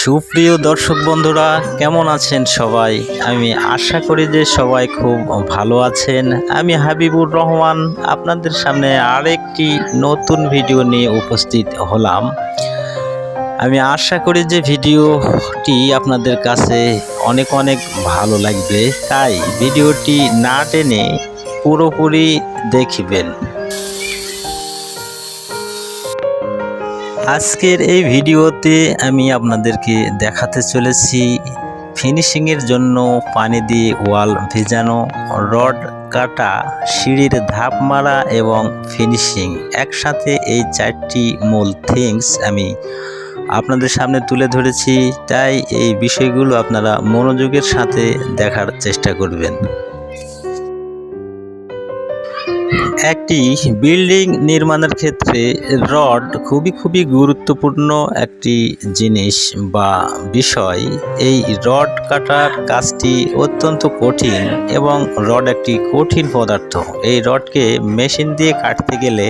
সুপ্রিয় দর্শক বন্ধুরা, কেমন আছেন সবাই? আমি আশা করি যে সবাই খুব ভালো আছেন। আমি হাবিবুর রহমান আপনাদের সামনে আরেকটি নতুন ভিডিও নিয়ে উপস্থিত হলাম। আমি আশা করি যে ভিডিওটি আপনাদের কাছে অনেক অনেক ভালো লাগবে, তাই ভিডিওটি না টেনে পুরোপুরি দেখবেন। আজকের এই ভিডিওতে আমি আপনাদেরকে দেখাতে চলেছি ফিনিশিংয়ের জন্য পানি দিয়ে ওয়াল ভেজানো, রড কাটা, সিঁড়ির ধাপ মারা এবং ফিনিশিং। একসাথে এই চারটি মূল থিংস আমি আপনাদের সামনে তুলে ধরেছি, তাই এই বিষয়গুলো আপনারা মনোযোগের সাথে দেখার চেষ্টা করবেন। একটি বিল্ডিং নির্মাণের ক্ষেত্রে রড খুবই গুরুত্বপূর্ণ একটি জিনিস বা বিষয়। এই রড কাটার কাজটি অত্যন্ত কঠিন এবং রড একটি কঠিন পদার্থ। এই রডকে মেশিন দিয়ে কাটতে গেলে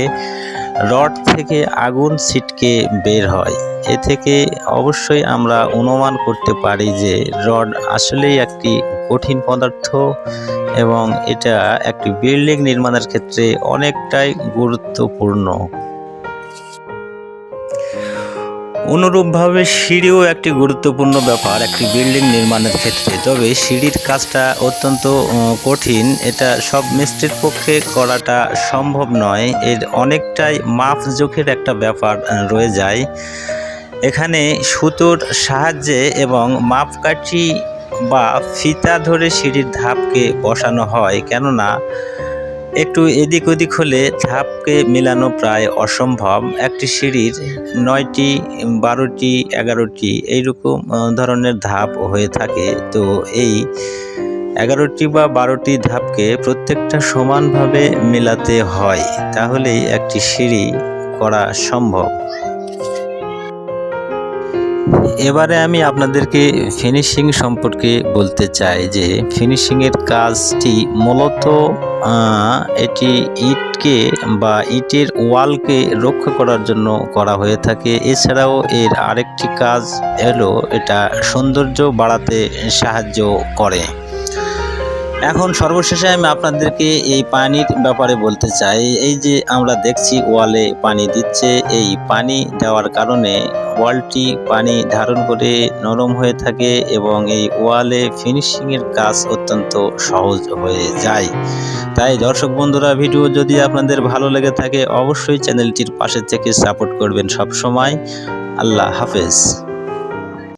রড থেকে আগুন ছিটকে বের হয়। এ থেকে অবশ্যই আমরা অনুমান করতে পারি যে রড আসলেই একটি কঠিন পদার্থ এবং এটা একটি বিল্ডিং নির্মাণের ক্ষেত্রে অনেকটাই গুরুত্বপূর্ণ। অনুরূপভাবে সিঁড়িও একটি গুরুত্বপূর্ণ ব্যাপার একটি বিল্ডিং নির্মাণের ক্ষেত্রে, তবে সিঁড়ির কাজটা অত্যন্ত কঠিন। এটা সব মিস্ত্রির পক্ষে করাটা সম্ভব নয়। এর অনেকটাই মাপ জোখের একটা ব্যাপার রয়ে যায়। এখানে সুতোর সাহায্যে এবং মাপকাঠি বা ফিতা ধরে সিঁড়ির ধাপকে বসানো হয়, কেননা একটু এদিক ওদিক হলে ধাপকে মেলানো প্রায় অসম্ভব। একটি সিঁড়ির 9টি, 12টি, 11টি এইরকম ধরনের ধাপ হয়ে থাকে। তো এই 11টি বা 12টি ধাপকে প্রত্যেকটা সমানভাবে মেলাতে হয়, তাহলেই একটি সিঁড়ি করা সম্ভব। এবারে আমি আপনাদেরকে ফিনিশিং সম্পর্কে বলতে চাই যে ফিনিশিংয়ের কাজটি মূলত এটি ইটকে বা ইটের ওয়ালকে রক্ষা করার জন্য করা হয়ে থাকে। এছাড়াও এর আরেকটি কাজ হলো এটা সৌন্দর্য বাড়াতে সাহায্য করে। এখন সর্বশেষে আমি আপনাদেরকে এই পানির ব্যাপারে বলতে চাই। এই যে আমরা দেখছি ওয়ালে পানি দিচ্ছে, এই পানি দেওয়ার কারণে ওয়ালটি পানি ধারণ করে নরম হয়ে থাকে এবং এই ওয়ালে ফিনিশিংয়ের কাজ অত্যন্ত সহজ হয়ে যায়। তাই দর্শক বন্ধুরা, ভিডিও যদি আপনাদের ভালো লেগে থাকে অবশ্যই চ্যানেলটির পাশে থেকে সাপোর্ট করবেন সব সময়। আল্লাহ হাফেজ।